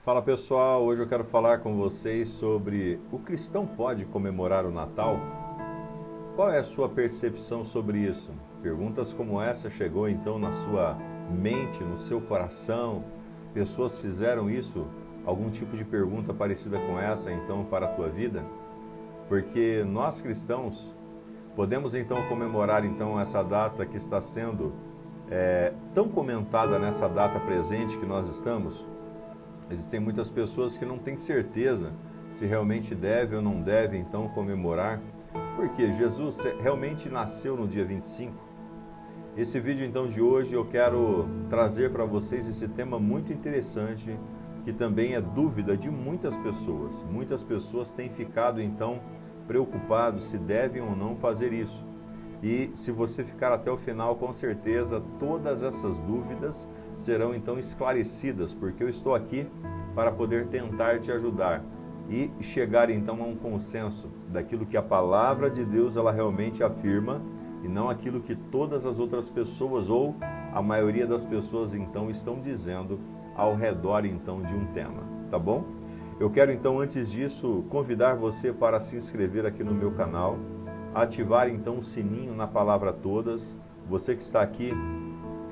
Fala pessoal, hoje eu quero falar com vocês sobre o cristão pode comemorar o Natal? Qual é a sua percepção sobre isso? Perguntas como essa chegou então na sua mente, no seu coração? Pessoas fizeram isso? Algum tipo de pergunta parecida com essa então para a tua vida? Porque nós cristãos podemos então comemorar então essa data que está sendo tão comentada nessa data presente que nós estamos. Existem muitas pessoas que não têm certeza se realmente deve ou não deve então comemorar, porque Jesus realmente nasceu no dia 25. Esse vídeo então de hoje eu quero trazer para vocês esse tema muito interessante, que também é dúvida de muitas pessoas. Muitas pessoas têm ficado então preocupados se devem ou não fazer isso. E se você ficar até o final, com certeza todas essas dúvidas serão então esclarecidas, porque eu estou aqui para poder tentar te ajudar e chegar então a um consenso daquilo que a palavra de Deus ela realmente afirma e não aquilo que todas as outras pessoas ou a maioria das pessoas então estão dizendo ao redor então de um tema, tá bom? Eu quero então antes disso convidar você para se inscrever aqui no meu canal, ativar então o sininho na palavra todas. Você que está aqui,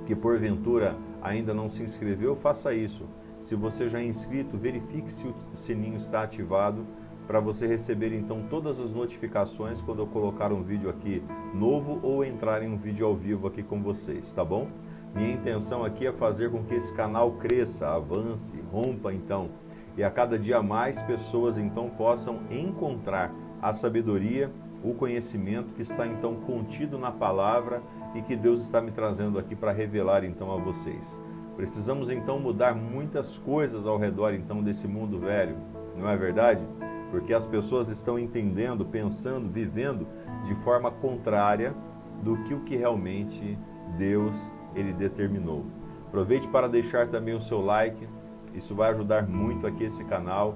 que porventura ainda não se inscreveu, faça isso. Se você já é inscrito, verifique se o sininho está ativado para você receber então todas as notificações quando eu colocar um vídeo aqui novo ou entrar em um vídeo ao vivo aqui com vocês, tá bom? Minha intenção aqui é fazer com que esse canal cresça, avance, rompa então, e a cada dia mais pessoas então possam encontrar a sabedoria, o conhecimento que está então contido na palavra e que Deus está me trazendo aqui para revelar então a vocês. Precisamos então mudar muitas coisas ao redor então desse mundo velho, não é verdade? Porque as pessoas estão entendendo, pensando, vivendo de forma contrária do que o que realmente Deus ele determinou. Aproveite para deixar também o seu like, isso vai ajudar muito aqui esse canal.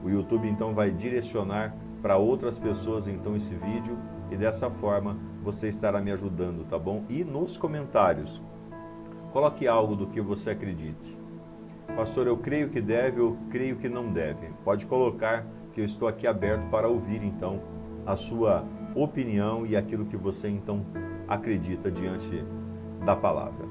O YouTube então vai direcionar para outras pessoas então esse vídeo e dessa forma você estará me ajudando, tá bom? E nos comentários, coloque algo do que você acredite. Pastor, eu creio que deve, eu creio que não deve. Pode colocar que eu estou aqui aberto para ouvir então a sua opinião e aquilo que você então acredita diante da palavra.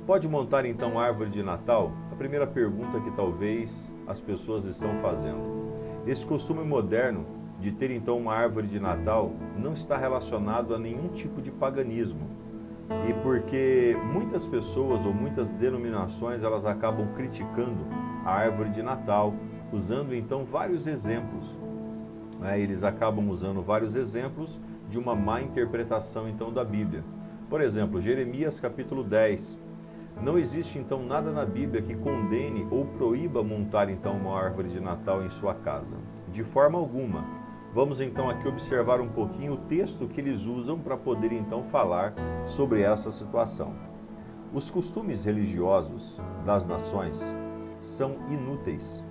Pode montar então árvore de Natal? A primeira pergunta que talvez as pessoas estão fazendo. Esse costume moderno de ter então uma árvore de Natal não está relacionado a nenhum tipo de paganismo. E porque muitas pessoas ou muitas denominações elas acabam criticando a árvore de Natal, usando então vários exemplos. Eles acabam usando vários exemplos de uma má interpretação então da Bíblia. Por exemplo, Jeremias capítulo 10. Não existe então nada na Bíblia que condene ou proíba montar então uma árvore de Natal em sua casa. De forma alguma. Vamos então aqui observar um pouquinho o texto que eles usam para poder então falar sobre essa situação. Os costumes religiosos das nações são inúteis.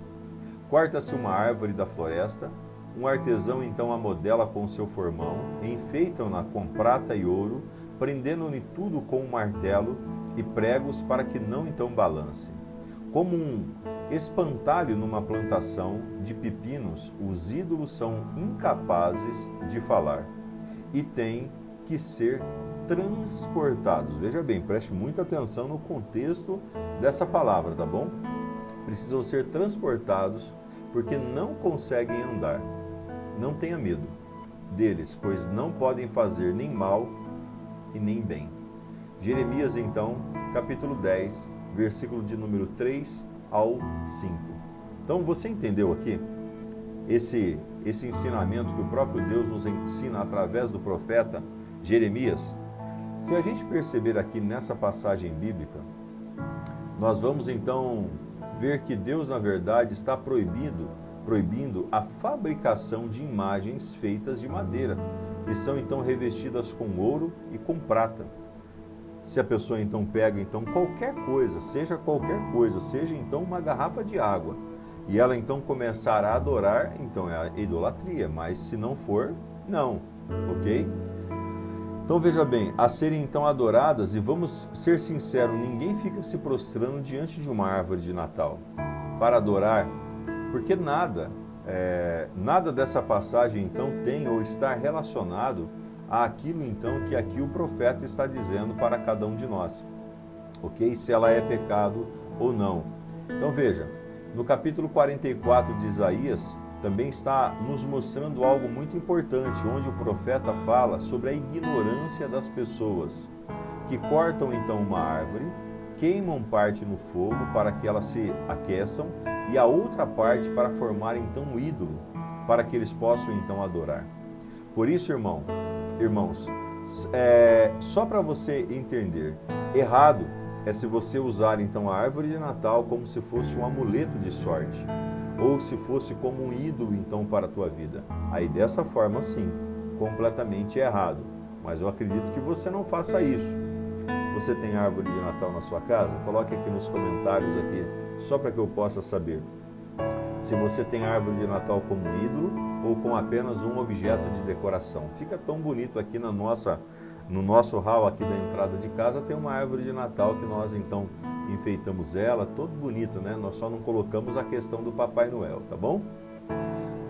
Corta-se uma árvore da floresta, um artesão então a modela com seu formão, enfeitam-na com prata e ouro, prendendo-lhe tudo com um martelo e pregos para que não então balance. Como um espantalho numa plantação de pepinos, os ídolos são incapazes de falar e têm que ser transportados. Veja bem, preste muita atenção no contexto dessa palavra, tá bom? Precisam ser transportados porque não conseguem andar. Não tenha medo deles, pois não podem fazer nem mal e nem bem. Jeremias, então, capítulo 10, versículo de número 3 ao 5. Então, você entendeu aqui esse ensinamento que o próprio Deus nos ensina através do profeta Jeremias? Se a gente perceber aqui nessa passagem bíblica, nós vamos então ver que Deus, na verdade, está proibindo a fabricação de imagens feitas de madeira, que são então revestidas com ouro e com prata. Se a pessoa então pega então qualquer coisa, seja então uma garrafa de água, e ela então começar a adorar, então é a idolatria, mas se não for, não, ok? Então veja bem, a serem então adoradas, e vamos ser sinceros, ninguém fica se prostrando diante de uma árvore de Natal para adorar Porque nada dessa passagem então tem ou está relacionado àquilo então que aqui o profeta está dizendo para cada um de nós, ok? Se ela é pecado ou não. Então veja, no capítulo 44 de Isaías, também está nos mostrando algo muito importante, onde o profeta fala sobre a ignorância das pessoas, que cortam então uma árvore, queimam parte no fogo para que elas se aqueçam, e a outra parte para formar então um ídolo, para que eles possam então adorar. Por isso, irmãos, só para você entender, errado é se você usar então a árvore de Natal como se fosse um amuleto de sorte, ou se fosse como um ídolo então para a tua vida. Aí dessa forma sim, completamente errado. Mas eu acredito que você não faça isso. Você tem árvore de Natal na sua casa? Coloque aqui nos comentários aqui, só para que eu possa saber se você tem árvore de Natal como um ídolo ou com apenas um objeto de decoração. Fica tão bonito aqui no nosso hall aqui da entrada de casa, tem uma árvore de Natal que nós então enfeitamos ela, todo bonita, né? Nós só não colocamos a questão do Papai Noel, tá bom?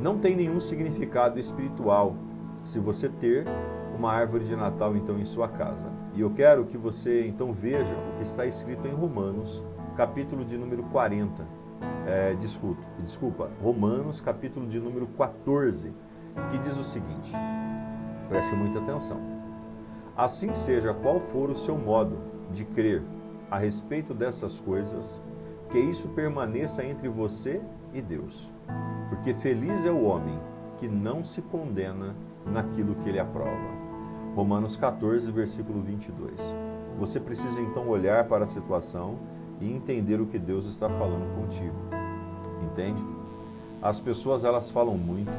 Não tem nenhum significado espiritual se você ter uma árvore de Natal então em sua casa. E eu quero que você então veja o que está escrito em Romanos, capítulo de número 40. Romanos, capítulo de número 14, que diz o seguinte, preste muita atenção. Assim seja qual for o seu modo de crer a respeito dessas coisas, que isso permaneça entre você e Deus. Porque feliz é o homem que não se condena naquilo que ele aprova. Romanos 14, versículo 22. Você precisa então olhar para a situação e entender o que Deus está falando contigo. Entende? As pessoas elas falam muito,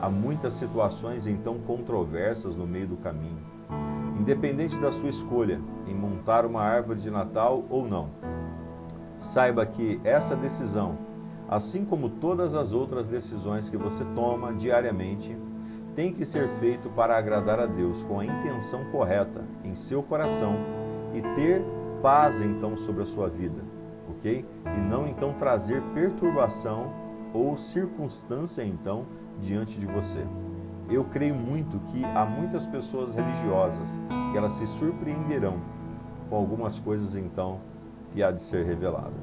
há muitas situações então controversas no meio do caminho. Independente da sua escolha em montar uma árvore de Natal ou não, saiba que essa decisão, assim como todas as outras decisões que você toma diariamente, tem que ser feito para agradar a Deus com a intenção correta em seu coração e ter paz então sobre a sua vida, ok? E não então trazer perturbação ou circunstância então diante de você. Eu creio muito que há muitas pessoas religiosas que elas se surpreenderão com algumas coisas então que há de ser revelada.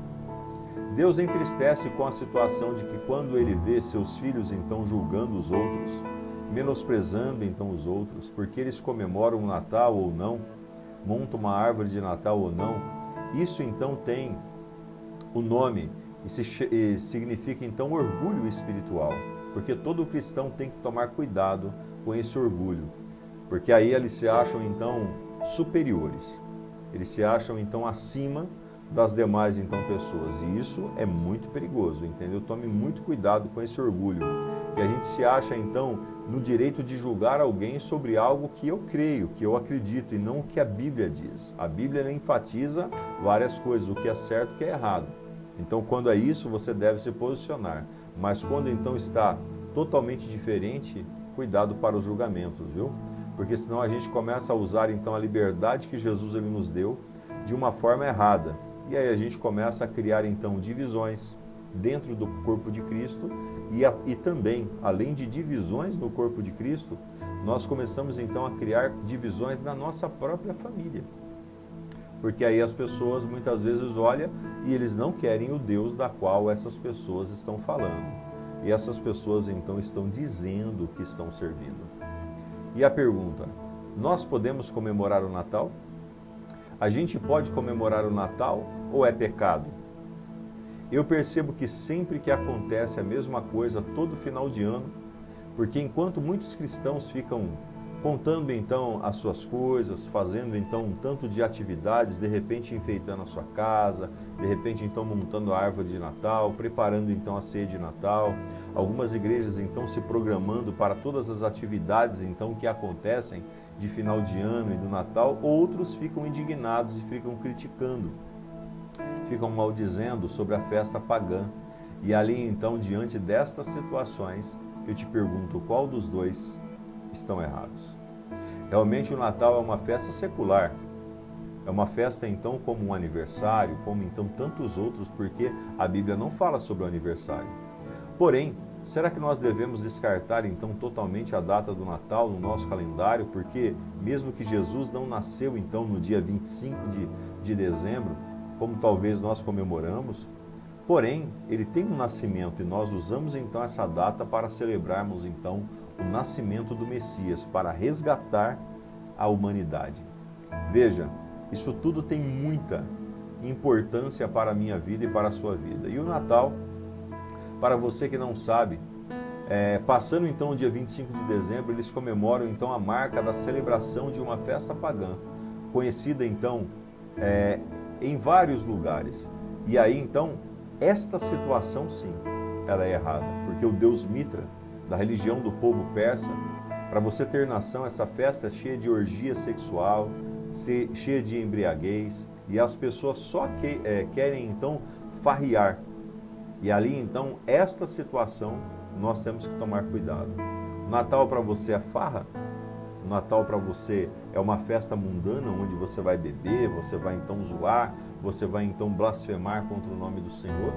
Deus entristece com a situação de que quando ele vê seus filhos então julgando os outros, menosprezando então os outros, porque eles comemoram o Natal ou não, montam uma árvore de Natal ou não, isso então tem o nome e significa então orgulho espiritual. Porque todo cristão tem que tomar cuidado com esse orgulho, porque aí eles se acham então superiores, eles se acham então acima das demais então pessoas, e isso é muito perigoso, entendeu? Tome muito cuidado com esse orgulho, que a gente se acha então no direito de julgar alguém sobre algo que eu creio, que eu acredito, e não o que a Bíblia diz. A Bíblia ela enfatiza várias coisas, o que é certo e o que é errado. Então, quando é isso, você deve se posicionar. Mas quando então está totalmente diferente, cuidado para os julgamentos, viu? Porque senão a gente começa a usar então a liberdade que Jesus ele nos deu de uma forma errada. E aí a gente começa a criar então divisões dentro do corpo de Cristo e também, além de divisões no corpo de Cristo, nós começamos então a criar divisões na nossa própria família. Porque aí as pessoas muitas vezes olham e eles não querem o Deus da qual essas pessoas estão falando. E essas pessoas então estão dizendo que estão servindo. E a pergunta, nós podemos comemorar o Natal? A gente pode comemorar o Natal ou é pecado? Eu percebo que sempre que acontece a mesma coisa todo final de ano, porque enquanto muitos cristãos ficam contando então as suas coisas, fazendo então um tanto de atividades, de repente enfeitando a sua casa, de repente então montando a árvore de Natal, preparando então a ceia de Natal, algumas igrejas então se programando para todas as atividades então que acontecem de final de ano e do Natal, outros ficam indignados e ficam criticando, ficam maldizendo sobre a festa pagã. E ali então, diante destas situações, eu te pergunto, qual dos dois estão errados? Realmente o Natal é uma festa secular, é uma festa então como um aniversário, como então tantos outros, porque a Bíblia não fala sobre o aniversário. Porém, será que nós devemos descartar então totalmente a data do Natal no nosso calendário? Porque mesmo que Jesus não nasceu então no dia 25 de dezembro, como talvez nós comemoramos, porém, ele tem um nascimento e nós usamos então essa data para celebrarmos então o nascimento do Messias, para resgatar a humanidade. Veja, isso tudo tem muita importância para a minha vida e para a sua vida. E o Natal, para você que não sabe, passando então o dia 25 de dezembro, eles comemoram então a marca da celebração de uma festa pagã, conhecida então em vários lugares. E aí então, esta situação sim, ela é errada, porque o Deus Mitra, da religião do povo persa, para você ter noção, essa festa é cheia de orgia sexual, cheia de embriaguez, e as pessoas só querem então farriar. E ali então, esta situação, nós temos que tomar cuidado. O Natal para você é farra? O Natal para você é uma festa mundana, onde você vai beber, você vai então zoar, você vai então blasfemar contra o nome do Senhor?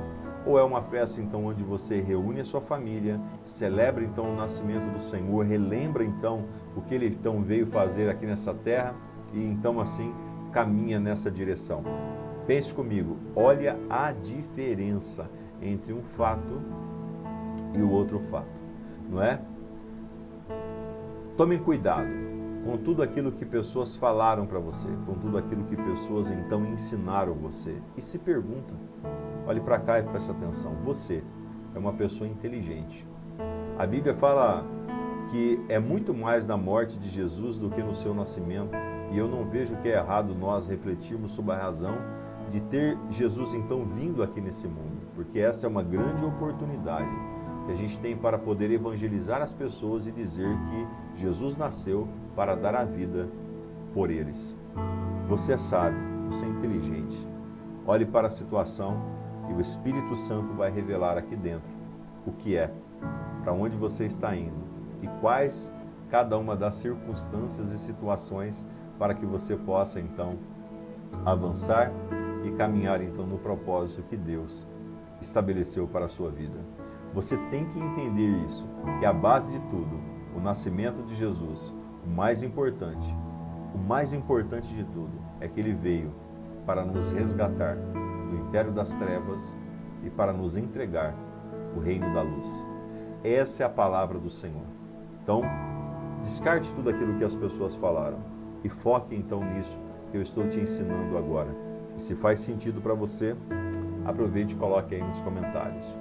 Ou é uma festa então onde você reúne a sua família, celebra então o nascimento do Senhor, relembra então o que ele então veio fazer aqui nessa terra e então assim caminha nessa direção? Pense comigo, olha a diferença entre um fato e o outro fato, não é? Tomem cuidado com tudo aquilo que pessoas falaram para você, com tudo aquilo que pessoas então ensinaram você. E se pergunta, olhe para cá e preste atenção, você é uma pessoa inteligente. A Bíblia fala que é muito mais na morte de Jesus do que no seu nascimento. E eu não vejo que é errado nós refletirmos sobre a razão de ter Jesus então vindo aqui nesse mundo, porque essa é uma grande oportunidade que a gente tem para poder evangelizar as pessoas e dizer que Jesus nasceu para dar a vida por eles. Você é sábio, você é inteligente. Olhe para a situação e o Espírito Santo vai revelar aqui dentro o que é, para onde você está indo e quais cada uma das circunstâncias e situações para que você possa então avançar e caminhar então no propósito que Deus estabeleceu para a sua vida. Você tem que entender isso, que a base de tudo, o nascimento de Jesus, o mais importante de tudo, é que ele veio para nos resgatar do império das trevas e para nos entregar o reino da luz. Essa é a palavra do Senhor. Então, descarte tudo aquilo que as pessoas falaram e foque então nisso que eu estou te ensinando agora. E se faz sentido para você, aproveite e coloque aí nos comentários.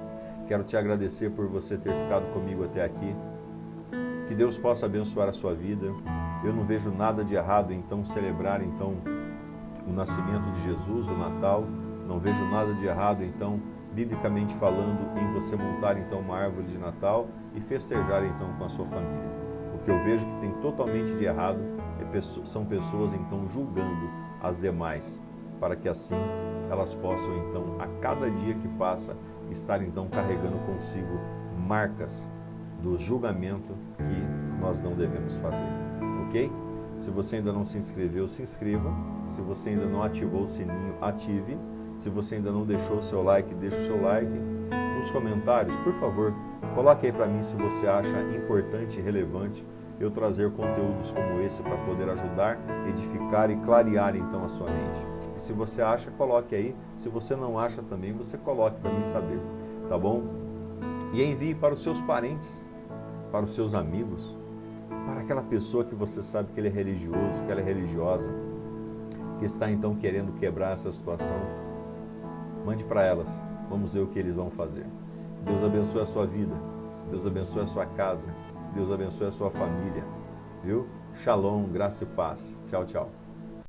Quero te agradecer por você ter ficado comigo até aqui. Que Deus possa abençoar a sua vida. Eu não vejo nada de errado então celebrar então o nascimento de Jesus, o Natal. Não vejo nada de errado então, biblicamente falando, em você montar então uma árvore de Natal e festejar então com a sua família. O que eu vejo que tem totalmente de errado são pessoas então julgando as demais, para que assim elas possam então, a cada dia que passa, estar então carregando consigo marcas do julgamento que nós não devemos fazer, ok? Se você ainda não se inscreveu, se inscreva. Se você ainda não ativou o sininho, ative. Se você ainda não deixou o seu like, deixe o seu like. Nos comentários, por favor, coloque aí para mim se você acha importante e relevante eu trazer conteúdos como esse para poder ajudar, edificar e clarear então a sua mente. E se você acha, coloque aí. Se você não acha também, você coloque para mim saber, tá bom? E envie para os seus parentes, para os seus amigos, para aquela pessoa que você sabe que ele é religioso, que ela é religiosa, que está então querendo quebrar essa situação. Mande para elas, vamos ver o que eles vão fazer. Deus abençoe a sua vida, Deus abençoe a sua casa, Deus abençoe a sua família, viu? Shalom, graça e paz. Tchau, tchau.